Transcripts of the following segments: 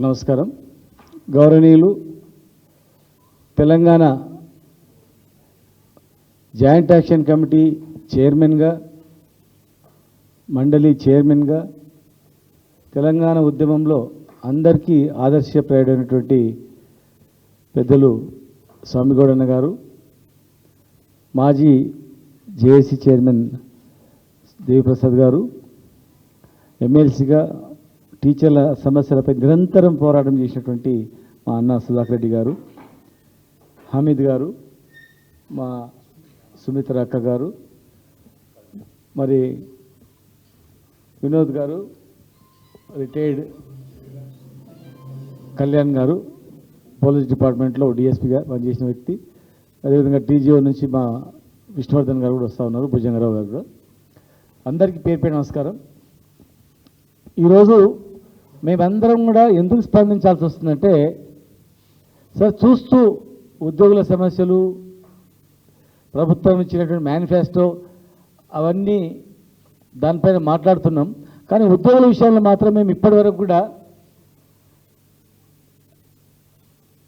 నమస్కారం. గౌరవనీయులు Telangana joint action committee చైర్మన్గా, మండలి చైర్మన్గా, తెలంగాణ ఉద్యమంలో అందరికీ ఆదర్శప్రాయుడైనటువంటి పెద్దలు స్వామిగౌడన్న గారు, మాజీ జేఏసీ చైర్మన్ దేవిప్రసాద్ గారు, ఎమ్మెల్సీగా టీచర్ల సమస్యలపై నిరంతరం పోరాటం చేసినటువంటి మా అన్న సుధాకర్ రెడ్డి గారు, హమీద్ గారు, మా సుమిత్ర అక్క గారు, మరి వినోద్ గారు, రిటైర్డ్ కళ్యాణ్ గారు, పోలీస్ డిపార్ట్మెంట్లో డిఎస్పీగా పనిచేసిన వ్యక్తి, అదేవిధంగా టీజీఓ నుంచి మా విష్ణువర్ధన్ గారు కూడా వస్తూ ఉన్నారు, భుజంగరావు గారు కూడా. అందరికీ పేరు పేరు నమస్కారం. ఈరోజు మేమందరం కూడా ఎందుకు స్పందించాల్సి వస్తుందంటే, సార్ చూస్తూ ఉద్యోగుల సమస్యలు, ప్రభుత్వం ఇచ్చినటువంటి మేనిఫెస్టో అవన్నీ దానిపైన మాట్లాడుతున్నాం. కానీ ఉద్యోగుల విషయంలో మాత్రం మేము ఇప్పటివరకు కూడా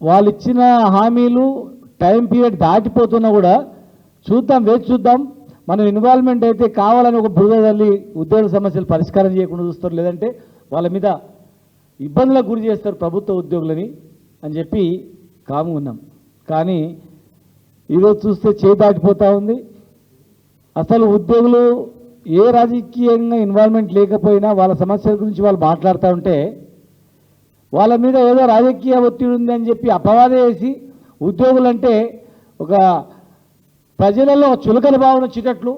వాళ్ళు ఇచ్చిన హామీలు టైం పీరియడ్ దాటిపోతున్నా కూడా చూద్దాం, వేచి చూద్దాం, మనం ఇన్వాల్వ్మెంట్ అయితే కావాలని ఒక బురద తల్లి ఉద్యోగుల సమస్యలు పరిష్కారం చేయకుండా చూస్తారు, లేదంటే వాళ్ళ మీద ఇబ్బందులకు గురి చేస్తారు ప్రభుత్వ ఉద్యోగులని అని చెప్పి కాము ఉన్నాం. కానీ ఈరోజు చూస్తే చేయి దాటిపోతూ ఉంది. అసలు ఉద్యోగులు ఏ రాజకీయంగా ఇన్వాల్వ్మెంట్ లేకపోయినా వాళ్ళ సమస్యల గురించి వాళ్ళు మాట్లాడుతూ ఉంటే వాళ్ళ మీద ఏదో రాజకీయ ఒత్తిడి ఉంది అని చెప్పి అపవాదం వేసి ఉద్యోగులంటే ఒక ప్రజలలో చులకన భావన వచ్చేటట్లు,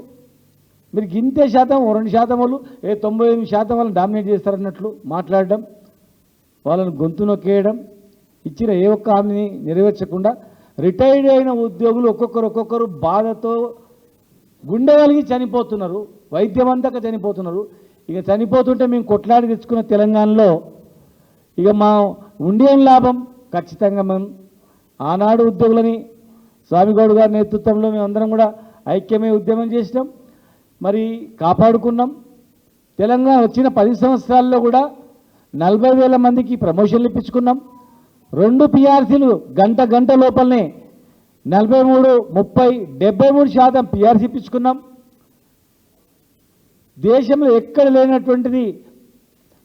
మీరు గింతే శాతం 2% వాళ్ళు 98% వాళ్ళని డామినేట్ చేస్తారన్నట్లు మాట్లాడడం, వాళ్ళని గొంతు నొక్కేయడం, ఇచ్చిన ఏ ఒక్క హామీని నెరవేర్చకుండా రిటైర్డ్ అయిన ఉద్యోగులు ఒక్కొక్కరు బాధతో గుండె కలిగి చనిపోతున్నారు, వైద్యం అందక చనిపోతున్నారు. ఇక చనిపోతుంటే మేము కొట్లాడి తెచ్చుకున్న తెలంగాణలో ఇక మా ఉండేం లాభం? ఖచ్చితంగా మేము ఆనాడు ఉద్యోగులని స్వామిగౌడ్ గారి నేతృత్వంలో మేమందరం కూడా ఐక్యమే ఉద్యమం చేసినాం, మరి కాపాడుకున్నాం. తెలంగాణ వచ్చిన 10 సంవత్సరాల్లో కూడా 40,000 మందికి ప్రమోషన్లు ఇప్పించుకున్నాం. 2 పిఆర్సీలు గంట లోపలనే 43, 30, 73% పిఆర్సీ ఇప్పించుకున్నాం. దేశంలో ఎక్కడ లేనటువంటిది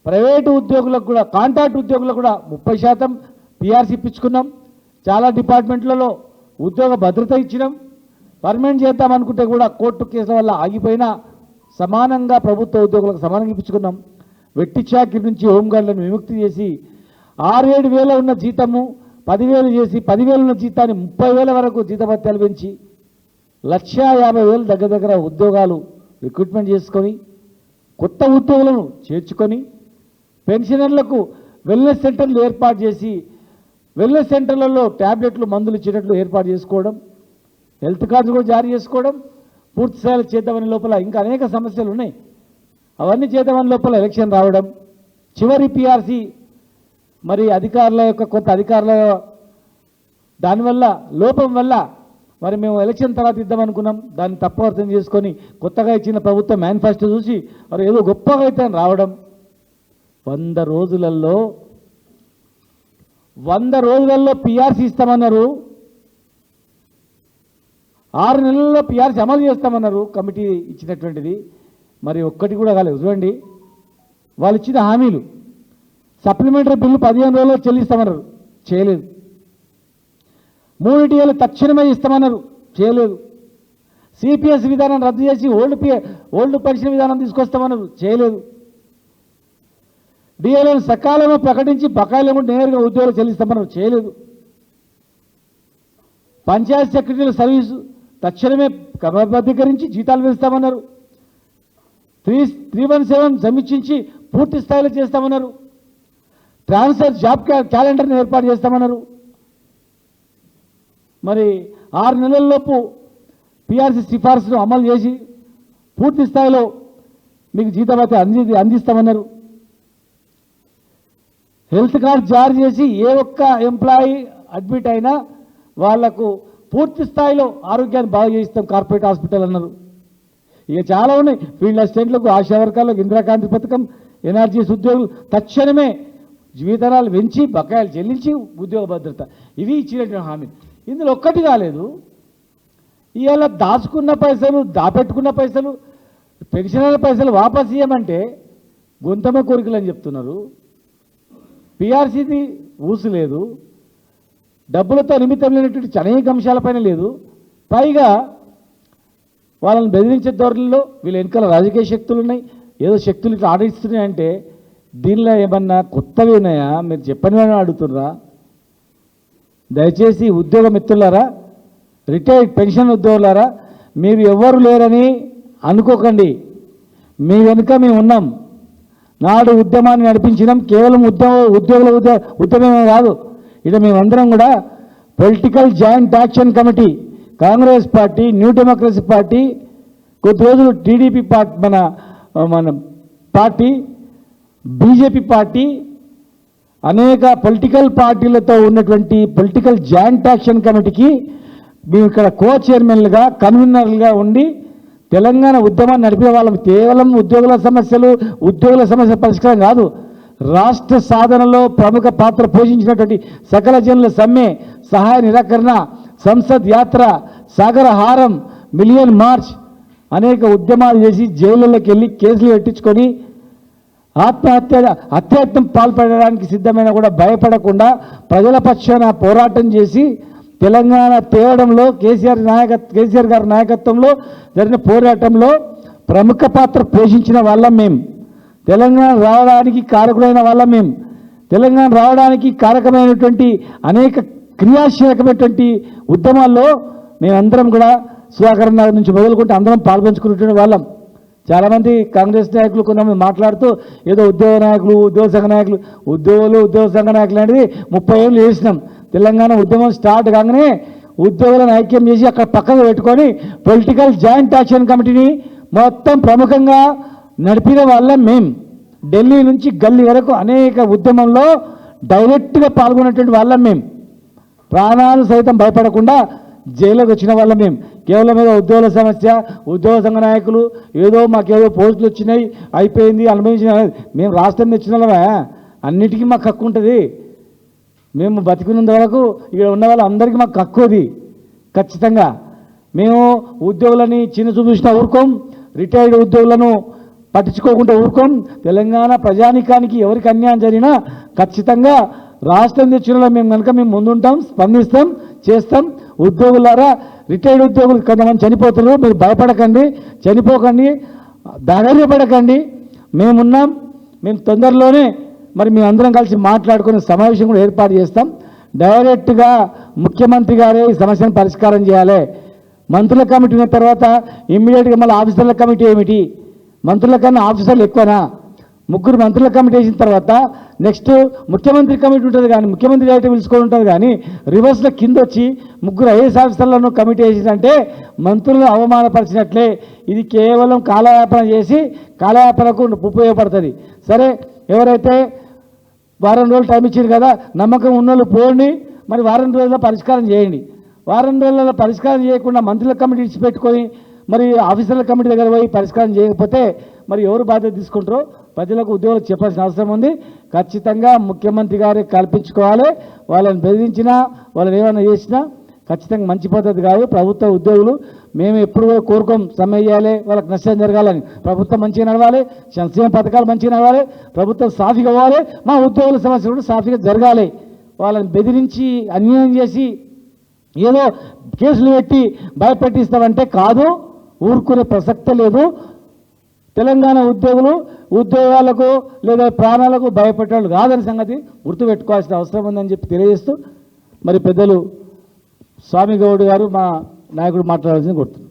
ప్రైవేటు ఉద్యోగులకు కూడా, కాంట్రాక్ట్ ఉద్యోగులకు కూడా 30% పిఆర్సీ ఇప్పించుకున్నాం. చాలా డిపార్ట్మెంట్లలో ఉద్యోగ భద్రత ఇచ్చినాం. పర్మనెంట్ చేద్దామనుకుంటే కూడా కోర్టు కేసుల వల్ల ఆగిపోయినా సమానంగా ప్రభుత్వ ఉద్యోగులకు సమానంగా ఇప్పించుకున్నాం. వెట్టి చాకిరి నుంచి హోంగార్డులను విముక్తి చేసి 6-7 వేల ఉన్న జీతము 10,000 చేసి 10,000 ఉన్న జీతాన్ని 30,000 వరకు జీతభత్యాలు పెంచి 1,50,000 దగ్గర ఉద్యోగాలు రిక్రూట్మెంట్ చేసుకొని కొత్త ఉద్యోగులను చేర్చుకొని పెన్షనర్లకు వెల్నెస్ సెంటర్లు ఏర్పాటు చేసి వెల్నెస్ సెంటర్లలో ట్యాబ్లెట్లు మందులు ఇచ్చేటట్లు ఏర్పాటు చేసుకోవడం, హెల్త్ కార్డ్స్ కూడా జారీ చేసుకోవడం, పూర్తి స్థాయిలో చేద్దామని లోపల ఇంకా అనేక సమస్యలు ఉన్నాయి. అవన్నీ చేద్దామని లోపల ఎలక్షన్ రావడం, చివరి పిఆర్సీ మరి అధికారుల యొక్క కొంత అధికారుల దానివల్ల లోపం వల్ల మరి మేము ఎలక్షన్ తర్వాత ఇద్దామనుకున్నాం. దాన్ని తప్పు అర్థం చేసుకొని కొత్తగా ఇచ్చిన ప్రభుత్వం మేనిఫెస్టో చూసి మరి ఏదో గొప్పగా అయితే రావడం, 100 రోజులలో పిఆర్సీ ఇస్తామన్నారు, 6 నెలల్లో పిఆర్సీ అమలు చేస్తామన్నారు కమిటీ ఇచ్చినటువంటిది. మరి ఒక్కటి కూడా కాలేదు. చూడండి, వాళ్ళు ఇచ్చిన హామీలు, సప్లిమెంటరీ బిల్లు 15 రోజుల్లో చెల్లిస్తామన్నారు, చేయలేదు. 3 టీఏలు తక్షణమే ఇస్తామన్నారు, చేయలేదు. సిపిఎస్ విధానం రద్దు చేసి ఓల్డ్ పెన్షన్ విధానం తీసుకొస్తామన్నారు, చేయలేదు. డిఏలను సకాలంలో ప్రకటించి బకాయిలను నేరుగా ఉద్యోగులు చెల్లిస్తామన్నారు, చేయలేదు. పంచాయతీ సెక్రటరీల సర్వీసు తక్షణమే క్రమబద్ధీకరించి జీతాలు వేస్తామన్నారు. 317 సమీక్షించి పూర్తి స్థాయిలో చేస్తామన్నారు. ట్రాన్స్ఫర్ జాబ్ క్యాలెండర్ని ఏర్పాటు చేస్తామన్నారు. మరి 6 నెలల్లోపు పిఆర్సీ సిఫార్సును అమలు చేసి పూర్తి స్థాయిలో మీకు జీతభత్యం అందిస్తామన్నారు. హెల్త్ కార్డ్ జారీ చేసి ఏ ఒక్క ఎంప్లాయీ అడ్మిట్ అయినా వాళ్లకు పూర్తి స్థాయిలో ఆరోగ్యాన్ని బాగు చేయిస్తాం కార్పొరేట్ హాస్పిటల్ అన్నారు. ఇక చాలా ఉన్నాయి. ఫీల్డ్ అసిస్టెంట్లకు, ఆశా వర్గాలకు ఇందిరాకాంతి పథకం, ఎన్ఆర్జీఎస్ ఉద్యోగులు తక్షణమే జీవితకాలాలు పెంచి బకాయిలు చెల్లించి ఉద్యోగ భద్రత ఇవి ఇచ్చినటువంటి హామీ. ఇందులో ఒక్కటి కాలేదు. ఇవాళ దాచుకున్న పైసలు, దాపెట్టుకున్న పైసలు, పెన్షనర్ల పైసలు వాపస్ ఇవ్వమంటే గొంతమ కోరికలు అని చెప్తున్నారు. పిఆర్సీది ఊసు లేదు, డబ్బులతో నిమిత్తం లేనటువంటి అనేక అంశాలపైన లేదు. పైగా వాళ్ళని బెదిరించే ధోరణిలో వీళ్ళ వెనకాల రాజకీయ శక్తులు ఉన్నాయి, ఏదో శక్తులు ఇట్లా ఆడిస్తున్నాయంటే దీనిలో ఏమన్నా కొత్తవి ఉన్నాయా? మీరు చెప్పని అడుగుతున్నారా? దయచేసి ఉద్యోగ మిత్రులారా, రిటైర్డ్ పెన్షన్ ఉద్యోగులారా, మీరు ఎవ్వరు లేరని అనుకోకండి. మీ వెనుక మేము ఉన్నాం. నాడు ఉద్యమాన్ని నడిపించినాం. కేవలం ఉద్యమమే కాదు, ఇది మేమందరం కూడా political joint action committee, Congress party, new democracy party, కొద్ది రోజులు టీడీపీ పార్టీ, మన పార్టీ, బీజేపీ పార్టీ, అనేక పొలిటికల్ పార్టీలతో ఉన్నటువంటి పొలిటికల్ జాయింట్ యాక్షన్ కమిటీకి మేము ఇక్కడ కో చైర్మన్లుగా, కన్వీనర్లుగా ఉండి తెలంగాణ ఉద్యమాన్ని నడిపే వాళ్ళం. కేవలం ఉద్యోగుల సమస్య పరిష్కారం కాదు, రాష్ట్ర సాధనలో ప్రముఖ పాత్ర పోషించినటువంటి సకల జనుల సమ్మె, సహాయ నిరాకరణ, సంసద్ యాత్ర, సాగర హారం, మిలియన్ మార్చ్, అనేక ఉద్యమాలు చేసి జైళ్ళలోకి వెళ్ళి కేసులు పెట్టించుకొని హత్యాయత్నం పాల్పడడానికి సిద్ధమైన కూడా భయపడకుండా ప్రజల పక్షాన పోరాటం చేసి తెలంగాణ తేవడంలో కేసీఆర్ గారి నాయకత్వంలో జరిగిన పోరాటంలో ప్రముఖ పాత్ర పోషించిన వాళ్ళం మేము. తెలంగాణ రావడానికి కారకుడైన వాళ్ళం మేము. తెలంగాణ రావడానికి కారకమైనటువంటి అనేక క్రియాశీలకమైనటువంటి ఉద్యమాల్లో మేమందరం కూడా సుధాకర్ నగర్ నుంచి మొదలుకుంటే అందరం పాల్పంచుకున్నటువంటి వాళ్ళం. చాలామంది కాంగ్రెస్ నాయకులు కొంతమంది మాట్లాడుతూ ఏదో ఉద్యోగ నాయకులు, ఉద్యోగ సంఘ నాయకులు, ఉద్యోగ సంఘ నాయకులు అనేది 30 ఏళ్ళు చేసినాం. తెలంగాణ ఉద్యమం స్టార్ట్ కాగానే ఉద్యోగులను ఐక్యం చేసి అక్కడ పక్కన పెట్టుకొని పొలిటికల్ జాయింట్ యాక్షన్ కమిటీని మొత్తం ప్రముఖంగా నడిపిన వాళ్ళం మేము. ఢిల్లీ నుంచి గల్లీ వరకు అనేక ఉద్యమంలో డైరెక్ట్గా పాల్గొన్నటువంటి వాళ్ళం మేము. ప్రాణాలు సైతం భయపడకుండా జైలుకి వచ్చిన వాళ్ళం మేము. కేవలం ఏదో ఉద్యోగుల సమస్య, ఉద్యోగ సంఘ నాయకులు ఏదో మాకేదో పోస్టులు వచ్చినాయి అయిపోయింది అనుభవించిన మేము రాష్ట్రం తెచ్చిన వాళ్ళమే. అన్నిటికీ మాకు హక్కు ఉంటుంది. మేము బతికున్నంత వరకు ఇక్కడ ఉన్న వాళ్ళందరికీ మాకు హక్కుది. ఖచ్చితంగా మేము ఉద్యోగులని చిన్న చూపిస్తున్నా ఊరుకోం, రిటైర్డ్ ఉద్యోగులను పట్టించుకోకుండా ఊరుకోం. తెలంగాణ ప్రజానికానికి ఎవరికి అన్యాయం జరిగినా ఖచ్చితంగా రాష్ట్రం తెచ్చిన మేము కనుక మేము ముందుంటాం, స్పందిస్తాం, చేస్తాం. ఉద్యోగులారా, రిటైర్డ్ ఉద్యోగులు కొంతమంది చనిపోతున్నారు, మీరు భయపడకండి, చనిపోకండి, ధైర్యపడకండి. మేమున్నాం. మేము తొందరలోనే మరి మేము అందరం కలిసి మాట్లాడుకునే సమావేశం కూడా ఏర్పాటు చేస్తాం. డైరెక్ట్గా ముఖ్యమంత్రి గారే ఈ సమస్యను పరిష్కారం చేయాలి. మంత్రుల కమిటీ ఉన్న తర్వాత ఇమ్మీడియట్గా మళ్ళీ ఆఫీసర్ల కమిటీ ఏమిటి? మంత్రుల కన్నా ఆఫీసర్లు ఎక్కువనా? 3 మంత్రుల కమిటీ వేసిన తర్వాత నెక్స్ట్ ముఖ్యమంత్రి కమిటీ ఉంటుంది, కానీ ముఖ్యమంత్రి డైరెక్ట్ పిలుచుకొని ఉంటుంది. కానీ రివర్స్లో కింద వచ్చి 3 ఐఏఎస్ ఆఫీసర్లను కమిటీ వేసిందంటే మంత్రులను అవమానపరిచినట్లే. ఇది కేవలం కాలయాపన చేసి కాలయాపనకు ఉపయోగపడుతుంది. సరే, ఎవరైతే వారం రోజులు టైం ఇచ్చారు కదా, నమ్మకం ఉన్నోళ్ళు పోండి, మరి వారం రోజుల్లో పరిష్కారం చేయండి. వారం రోజులలో పరిష్కారం చేయకుండా మంత్రుల కమిటీ ఇచ్చిపెట్టుకొని మరి ఆఫీసర్ల కమిటీ దగ్గర పోయి పరిష్కారం చేయకపోతే మరి ఎవరు బాధ్యత తీసుకుంటారో ప్రజలకు ఉద్యోగులకు చెప్పాల్సిన అవసరం ఉంది. ఖచ్చితంగా ముఖ్యమంత్రి గారే కల్పించుకోవాలి. వాళ్ళని బెదిరించినా, వాళ్ళని ఏమైనా చేసినా ఖచ్చితంగా మంచి పద్ధతి కాదు. ప్రభుత్వ ఉద్యోగులు మేము ఎప్పుడు కోరుకోం సమ్మె చేయాలి, వాళ్ళకి నష్టం జరగాలని. ప్రభుత్వం మంచిగా నడవాలి, సంక్షేమ పథకాలు మంచిగా నడవాలి, ప్రభుత్వం సాఫీగా అవ్వాలి, మా ఉద్యోగుల సమస్యలు కూడా సాఫీగా జరగాలి. వాళ్ళని బెదిరించి అన్యాయం చేసి ఏదో కేసులు పెట్టి భయపెట్టిస్తామంటే కాదు, ఊరుకునే ప్రసక్తే లేదు. తెలంగాణ ఉద్యోగాలకు లేదా ప్రాణాలకు భయపెట్టాలి కాదని సంగతి గుర్తుపెట్టుకోవాల్సిన అవసరం ఉందని చెప్పి తెలియజేస్తూ మరి పెద్దలు స్వామి గౌడ్ గారు మా నాయకుడు మాట్లాడాల్సింది కోరుతున్నారు.